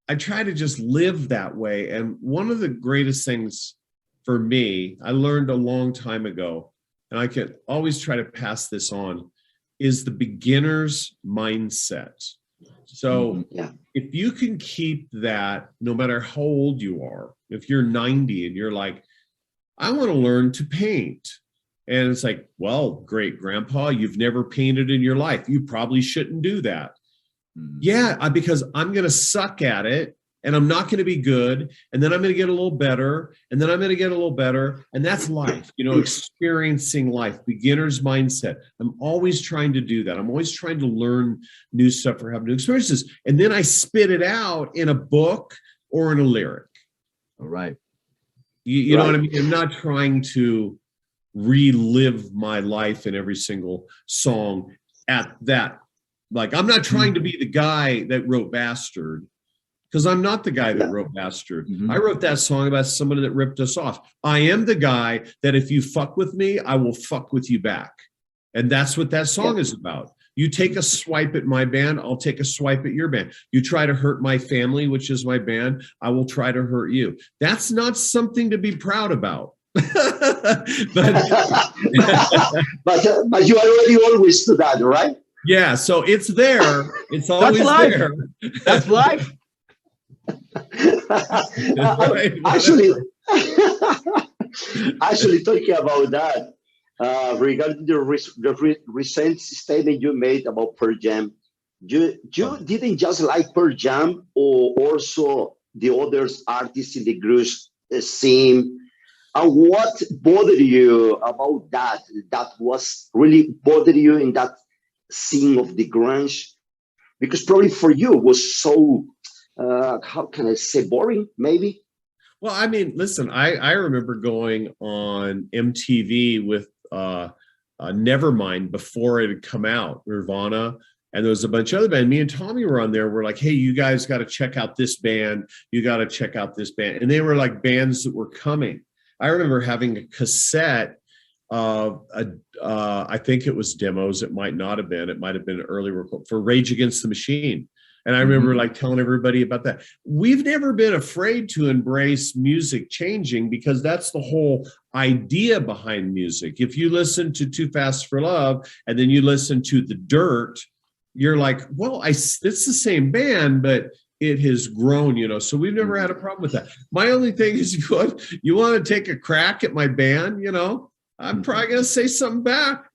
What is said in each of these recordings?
I try to just live that way. And one of the greatest things for me, I learned a long time ago, and I can always try to pass this on, is the beginner's mindset. So if you can keep that, no matter how old you are, if you're 90 and you're like, I want to learn to paint. And it's like, well, great grandpa, you've never painted in your life. You probably shouldn't do that. Yeah, because I'm going to suck at it and I'm not going to be good. And then I'm going to get a little better. And then I'm going to get a little better. And that's life, you know, experiencing life, beginner's mindset. I'm always trying to do that. I'm always trying to learn new stuff or have new experiences. And then I spit it out in a book or in a lyric. All right. You know what I mean? I'm not trying to relive my life in every single song at that. Like, I'm not trying to be the guy that wrote Bastard, because I'm not the guy that wrote Bastard. I wrote that song about somebody that ripped us off. I am the guy that if you fuck with me, I will fuck with you back. And that's what that song is about. You take a swipe at my band, I'll take a swipe at your band. You try to hurt my family, which is my band, I will try to hurt you. That's not something to be proud about. but you already always do that, right? Yeah, so it's there. It's always there. That's life. Actually, talking about that, regarding the recent statement you made about Pearl Jam, you didn't just like Pearl Jam, or also the other artists in the grunge scene. And what bothered you about that? That was really bothered you in that scene of the grunge? Because probably for you it was so, how can I say, boring, maybe? Well, I mean, listen, I remember going on MTV with Nevermind before it had come out, Nirvana, and there was a bunch of other bands. Me and Tommy were on there. We're like, hey, you guys got to check out this band. You got to check out this band. And they were like bands that were coming. I remember having a cassette of, I think it was demos. It might not have been. It might have been an early record for Rage Against the Machine. And I remember like telling everybody about that. We've never been afraid to embrace music changing, because that's the whole idea behind music. If you listen to Too Fast for Love and then you listen to The Dirt, you're like, well, it's the same band, but it has grown, you know. So we've never had a problem with that. My only thing is, you want to take a crack at my band, you know, I'm probably going to say something back.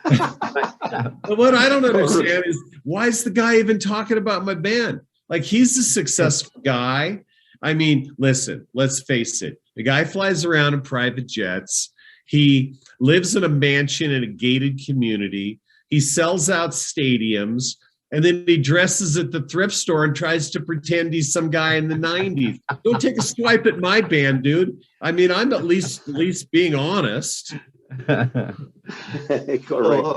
But what I don't understand is, why is the guy even talking about my band? Like, he's a successful guy. I mean, listen, let's face it. The guy flies around in private jets. He lives in a mansion in a gated community. He sells out stadiums. And then he dresses at the thrift store and tries to pretend he's some guy in the 90s. Don't take a swipe at my band, dude. I mean, I'm at least being honest. All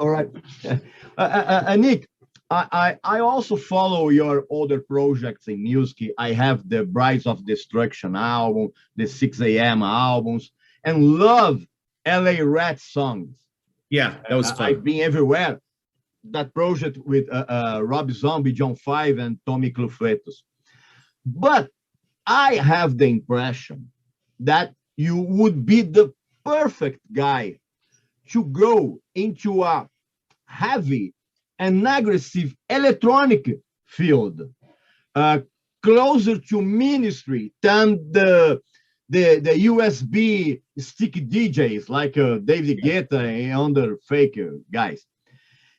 right. Nick, I also follow your other projects in music. I have the Brides of Destruction album, the 6 a.m. albums, and love LA Rat songs. Yeah, that was fun. I've been everywhere. That project with Rob Zombie, John Five, and Tommy Clufetos. But I have the impression that you would be the perfect guy to go into a heavy and aggressive electronic field, closer to ministry than the USB stick DJs like David Guetta and other fake guys.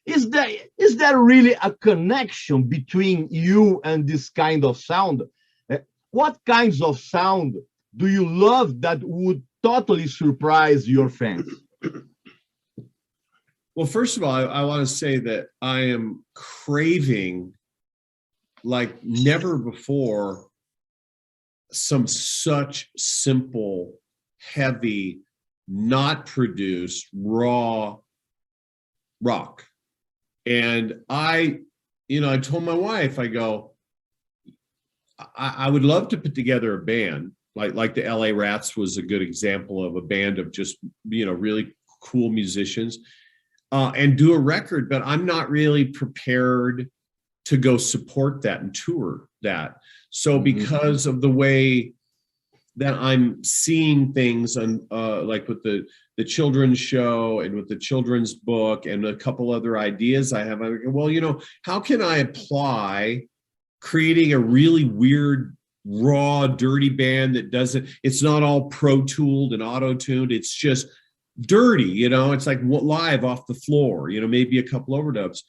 Is there really a connection between you and this kind of sound? What kinds of sound do you love that would totally surprise your fans? Well, first of all, I want to say that I am craving, like never before, some such simple, heavy, not produced, raw rock. And I told my wife, I go, I would love to put together a band, like the LA Rats was a good example of a band of just, really cool musicians, and do a record, but I'm not really prepared to go support that and tour that. So because of the way that I'm seeing things on like with the children's show and with the children's book and a couple other ideas I have, I go, well, you know, how can I apply creating a really weird, raw, dirty band that doesn't, it's not all pro-tooled and auto-tuned, it's just dirty, you know, it's like live off the floor, you know, maybe a couple overdubs,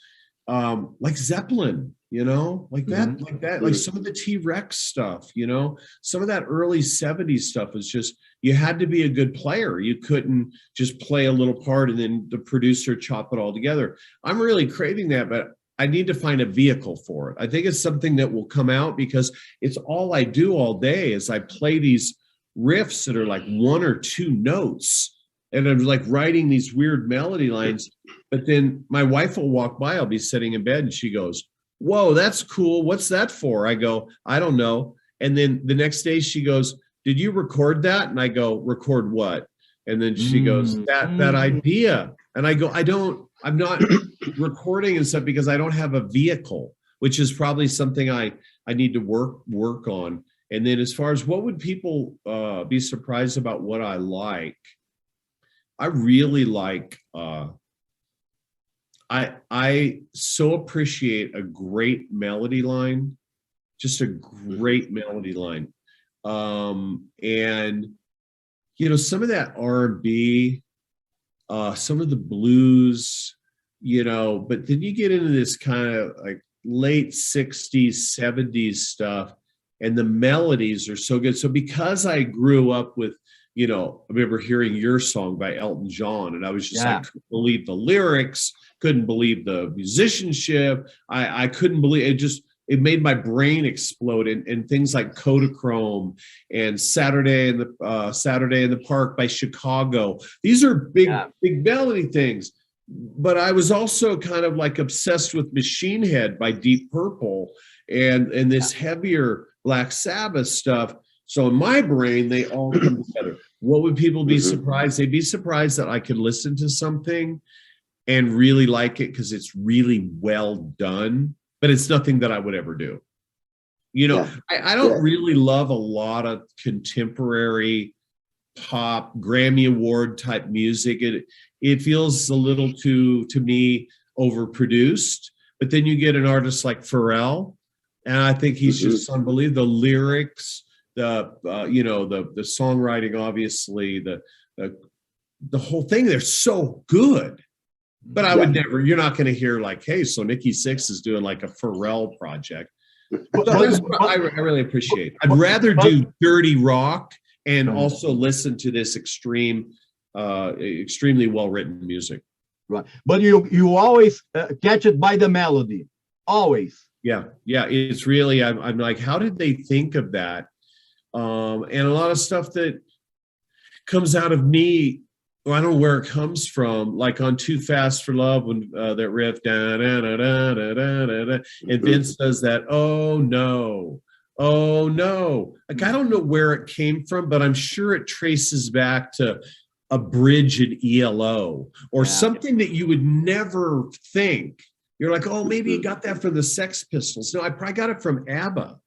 like Zeppelin, you know, like that, like some of the T-Rex stuff, you know, some of that early 70s stuff was just, you had to be a good player. You couldn't just play a little part and then the producer chop it all together. I'm really craving that, but I need to find a vehicle for it. I think it's something that will come out because it's all I do all day is I play these riffs that are like 1 or 2 notes. And I'm like writing these weird melody lines, but then my wife will walk by, I'll be sitting in bed and she goes, whoa, that's cool. What's that for? I go, I don't know. And then the next day she goes, did you record that? And I go, record what? And then she goes, that idea. And I go, I'm not recording and stuff because I don't have a vehicle, which is probably something I need to work on. And then as far as what would people be surprised about what I like, I really like, I so appreciate a great melody line, just a great melody line. And, you know, some of that R&B, some of the blues, you know, but then you get into this kind of like late 60s, 70s stuff, and the melodies are so good. So because I grew up with, you know, I remember hearing Your Song by Elton John, and I was just like, couldn't believe the lyrics, couldn't believe the musicianship. I couldn't believe it. Just, it made my brain explode. And things like Kodachrome and Saturday in the Park by Chicago. These are big melody things. But I was also kind of like obsessed with Machine Head by Deep Purple and this heavier Black Sabbath stuff. So in my brain, they all come together. What would people be surprised? They'd be surprised that I could listen to something and really like it because it's really well done, but it's nothing that I would ever do. You know, I don't really love a lot of contemporary pop, Grammy Award type music. It feels a little too, to me, overproduced. But then you get an artist like Pharrell, and I think he's just unbelievable. The lyrics, you know, the songwriting, obviously, the whole thing, they're so good. But I would never, you're not going to hear like, hey, so Nikki Sixx is doing like a Pharrell project. So that's what I really appreciate. I'd rather do dirty rock and also listen to this extremely well-written music. Right. But you always catch it by the melody. Always. Yeah. It's really, I'm like, how did they think of that? And a lot of stuff that comes out of me, I don't know where it comes from, like on Too Fast for Love, when that riff, da, da, da, da, da, da, da, and Vince does that, oh no. Like, I don't know where it came from, but I'm sure it traces back to a bridge in ELO or something that you would never think. You're like, oh, maybe you got that from the Sex Pistols. No, I probably got it from ABBA.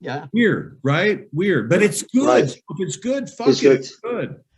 Yeah. Weird, right? Weird, but it's good. Right. If it's good, fuck it, it's good.